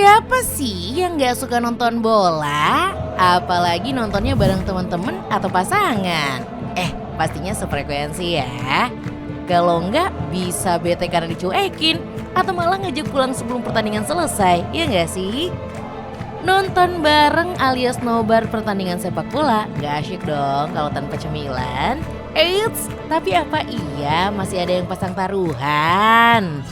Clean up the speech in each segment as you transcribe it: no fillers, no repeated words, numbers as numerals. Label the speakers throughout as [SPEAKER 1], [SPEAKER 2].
[SPEAKER 1] Siapa sih yang gak suka nonton bola? Apalagi nontonnya bareng teman-teman atau pasangan. Pastinya sefrekuensi ya. Kalau enggak bisa bete karena dicuekin atau malah ngajak pulang sebelum pertandingan selesai, ya nggak sih? Nonton bareng alias nobar pertandingan sepak bola gak asyik dong kalau tanpa cemilan. Eits, tapi apa iya masih ada yang pasang taruhan?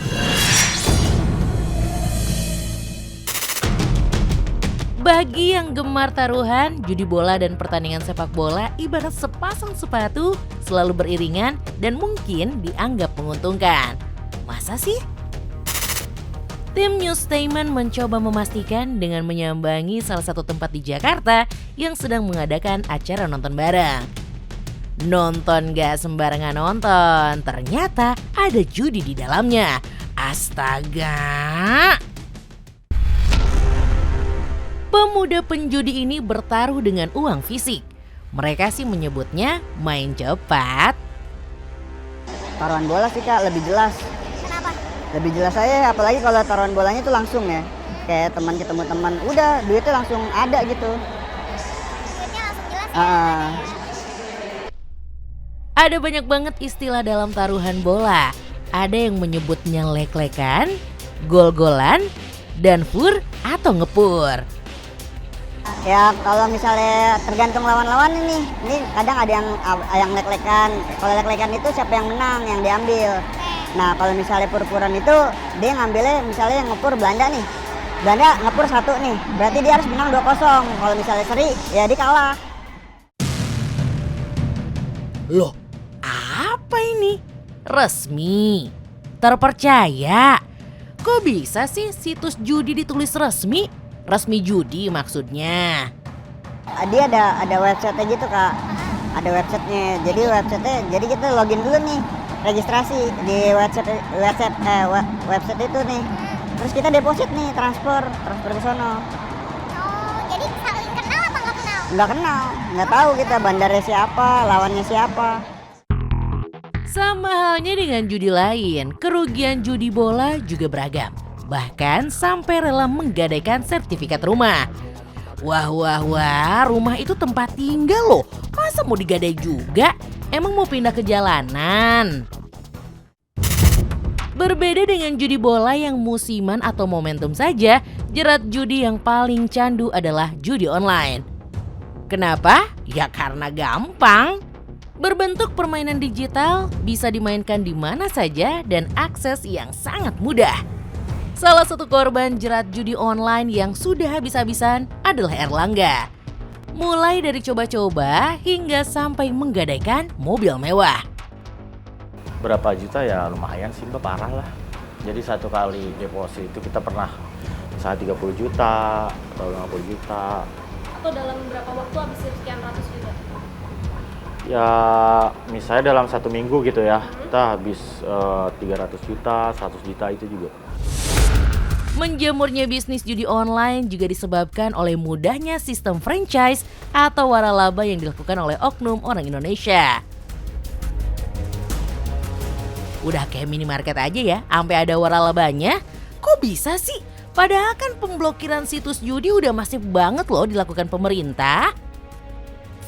[SPEAKER 1] Bagi yang gemar taruhan, judi bola dan pertandingan sepak bola ibarat sepasang sepatu selalu beriringan dan mungkin dianggap menguntungkan. Masa sih? Tim News Statement mencoba memastikan dengan menyambangi salah satu tempat di Jakarta yang sedang mengadakan acara nonton bareng. Nonton gak sembarangan nonton, ternyata ada judi di dalamnya. Astaga! Pemuda penjudi ini bertaruh dengan uang fisik. Mereka sih menyebutnya main cepat.
[SPEAKER 2] Taruhan bola sih Kak, lebih jelas.
[SPEAKER 3] Kenapa?
[SPEAKER 2] Lebih jelas aja, apalagi kalau taruhan bolanya itu langsung ya. Kayak teman ketemu teman, udah duitnya langsung ada gitu.
[SPEAKER 3] Duitnya langsung jelas ya.
[SPEAKER 1] Ada banyak banget istilah dalam taruhan bola. Ada yang menyebutnya lek-lekan, gol-golan, dan fur atau ngepur.
[SPEAKER 2] Ya kalau misalnya tergantung lawan-lawan ini kadang ada yang lek-lekan. Kalau lek-lekan itu siapa yang menang, yang diambil. Nah kalau misalnya pur-puran itu dia ngambilnya misalnya yang ngepur Belanda nih. Belanda ngepur 1 nih, berarti dia harus menang 2-0. Kalau misalnya seri ya dia kalah.
[SPEAKER 1] Loh, apa ini? Resmi? Terpercaya? Kok bisa sih situs judi ditulis resmi? Resmi judi maksudnya.
[SPEAKER 2] Dia ada website gitu Kak. Ada websitenya. Jadi kita login dulu nih, registrasi di website itu nih. Terus kita deposit nih, transfer ke sono.
[SPEAKER 3] Oh, jadi saling kenal apa nggak kenal?
[SPEAKER 2] Nggak kenal, nggak tahu kita bandarnya siapa, lawannya siapa.
[SPEAKER 1] Sama halnya dengan judi lain, kerugian judi bola juga beragam. Bahkan sampai rela menggadaikan sertifikat rumah. Wah, rumah itu tempat tinggal loh. Masa mau digadai juga? Emang mau pindah ke jalanan? Berbeda dengan judi bola yang musiman atau momentum saja, jerat judi yang paling candu adalah judi online. Kenapa? Ya karena gampang. Berbentuk permainan digital, bisa dimainkan di mana saja dan akses yang sangat mudah. Salah satu korban jerat judi online yang sudah habis-habisan adalah Erlangga. Mulai dari coba-coba hingga sampai menggadaikan mobil mewah.
[SPEAKER 4] Berapa juta ya lumayan sih Mbak, parah lah. Jadi satu kali deposit itu kita pernah misalnya 30 juta atau 50 juta.
[SPEAKER 5] Atau dalam berapa waktu habis sekian ratus juta?
[SPEAKER 4] Ya misalnya dalam 1 minggu gitu ya, kita habis 300 juta, 100 juta itu juga.
[SPEAKER 1] Menjamurnya bisnis judi online juga disebabkan oleh mudahnya sistem franchise atau waralaba yang dilakukan oleh oknum orang Indonesia. Udah kayak minimarket aja ya, sampai ada waralabanya. Kok bisa sih? Padahal kan pemblokiran situs judi udah masif banget loh dilakukan pemerintah.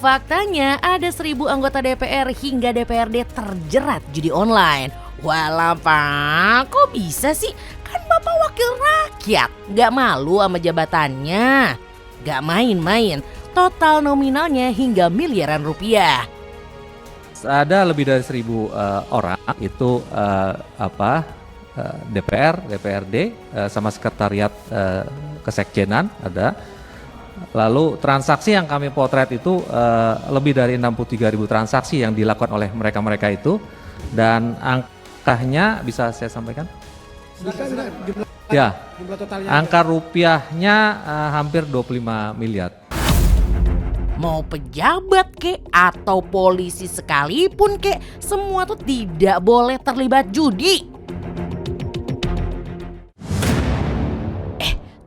[SPEAKER 1] Faktanya ada 1.000 anggota DPR hingga DPRD terjerat judi online. Walah Pak, kok bisa sih? Kan Bapak wakil rakyat, gak malu sama jabatannya. Gak main-main, total nominalnya hingga miliaran rupiah.
[SPEAKER 6] Ada lebih dari 1.000 orang itu DPR, DPRD sama sekretariat kesekjenan ada. Lalu transaksi yang kami potret itu lebih dari 63.000 transaksi yang dilakukan oleh mereka-mereka itu, dan angkanya bisa saya sampaikan? Ya, jumlah totalnya angka rupiahnya hampir 25 miliar.
[SPEAKER 1] Mau pejabat kek atau polisi sekalipun kek, semua tuh tidak boleh terlibat judi.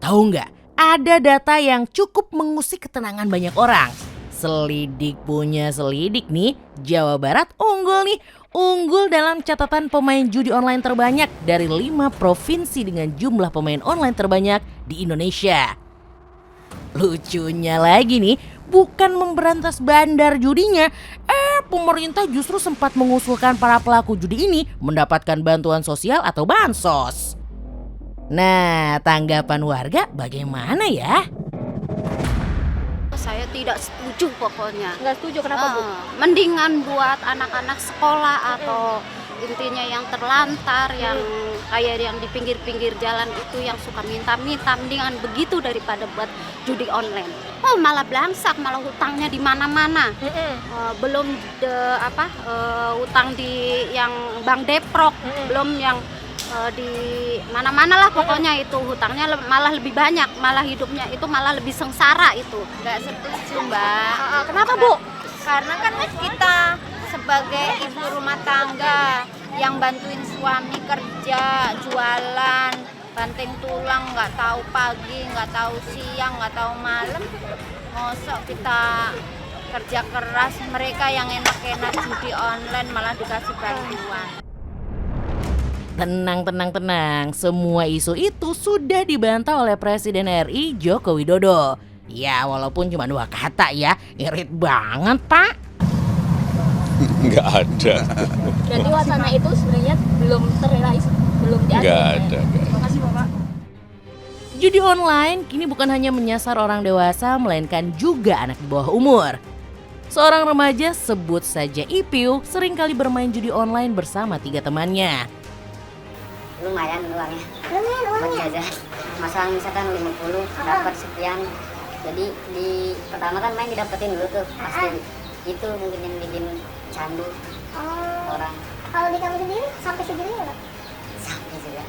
[SPEAKER 1] Tahu nggak? Ada data yang cukup mengusik ketenangan banyak orang. Selidik punya selidik nih, Jawa Barat unggul nih. unggul dalam catatan pemain judi online terbanyak dari 5 provinsi dengan jumlah pemain online terbanyak di Indonesia. Lucunya lagi nih, bukan memberantas bandar judinya, pemerintah justru sempat mengusulkan para pelaku judi ini mendapatkan bantuan sosial atau bansos. Nah, tanggapan warga bagaimana ya?
[SPEAKER 7] Saya tidak setuju pokoknya.
[SPEAKER 5] Nggak setuju, kenapa Bu?
[SPEAKER 7] Mendingan buat anak-anak sekolah atau intinya yang terlantar, yang kayak yang di pinggir-pinggir jalan itu yang suka minta-minta, mendingan begitu daripada buat judi online. Oh malah belangsak, malah hutangnya di mana-mana. Belum hutang di yang Bank Deprok, belum yang di mana-mana lah pokoknya itu hutangnya malah lebih banyak, malah hidupnya itu malah lebih sengsara itu.
[SPEAKER 8] Nggak setuju Mbak.
[SPEAKER 5] Kenapa Bu?
[SPEAKER 8] Karena kan kita sebagai ibu rumah tangga yang bantuin suami kerja, jualan, banting tulang, nggak tahu pagi, nggak tahu siang, nggak tahu malam. Mosok kita kerja keras, mereka yang enak-enak judi online malah dikasih bantuan.
[SPEAKER 1] Tenang. Semua isu itu sudah dibantah oleh Presiden RI Joko Widodo. Ya, walaupun cuma 2 kata ya, irit banget Pak.
[SPEAKER 9] Nggak ada.
[SPEAKER 5] Jadi wacana itu sebenarnya belum terrealisasi, belum diada.
[SPEAKER 9] Nggak ada.
[SPEAKER 5] Terima kasih Bapak.
[SPEAKER 1] Judi online kini bukan hanya menyasar orang dewasa, melainkan juga anak di bawah umur. Seorang remaja, sebut saja Ipiu, seringkali bermain judi online bersama 3 temannya.
[SPEAKER 2] Lumayan uangnya. Buat jajan. Masalah misalkan 50 dapat sekian. Jadi di pertama kan main didapetin dulu tuh pasti. Itu mungkin yang bikin candu orang.
[SPEAKER 3] Kalau di kamu sendiri sampai segini nggak?
[SPEAKER 2] Sampai juga.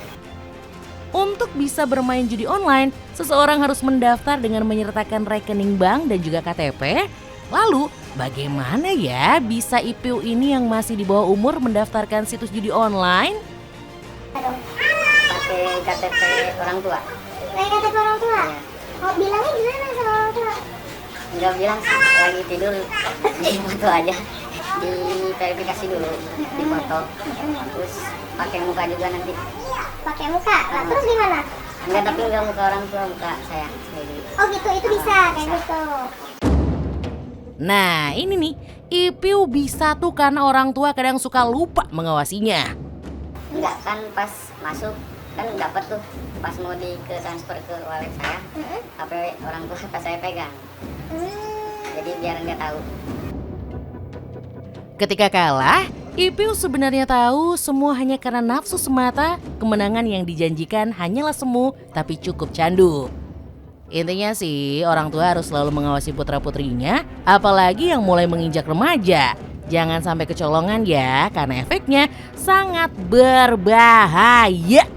[SPEAKER 1] Untuk bisa bermain judi online, seseorang harus mendaftar dengan menyertakan rekening bank dan juga KTP. Lalu, bagaimana ya bisa Ipiu ini yang masih di bawah umur mendaftarkan situs judi online?
[SPEAKER 2] Pakai KTP orang tua.
[SPEAKER 3] Kayak kata orang tua. Oh, bilangnya gimana sama orang tua?
[SPEAKER 2] Enggak bilang sih, lagi tidur di foto aja. Di verifikasi dulu, di foto. Terus pakai muka juga nanti.
[SPEAKER 3] Pakai muka. Nah, terus gimana?
[SPEAKER 2] Enggak, tapi enggak muka orang tua, muka saya.
[SPEAKER 3] Oh gitu, itu bisa kayak gitu.
[SPEAKER 1] Nah, ini nih, Ipiu bisa tuh karena orang tua kadang suka lupa mengawasinya.
[SPEAKER 2] Enggak, kan pas masuk kan dapat tuh pas mau ke transfer ke wallet saya, HP orang tua pas saya pegang. Jadi biar nggak tahu. Ketika kalah, Ipiu sebenarnya tahu semua hanya karena nafsu semata. Kemenangan yang dijanjikan hanyalah semu, tapi cukup candu. Intinya sih, orang tua harus selalu mengawasi putra-putrinya, apalagi yang mulai menginjak remaja. Jangan sampai kecolongan ya, karena efeknya sangat berbahaya.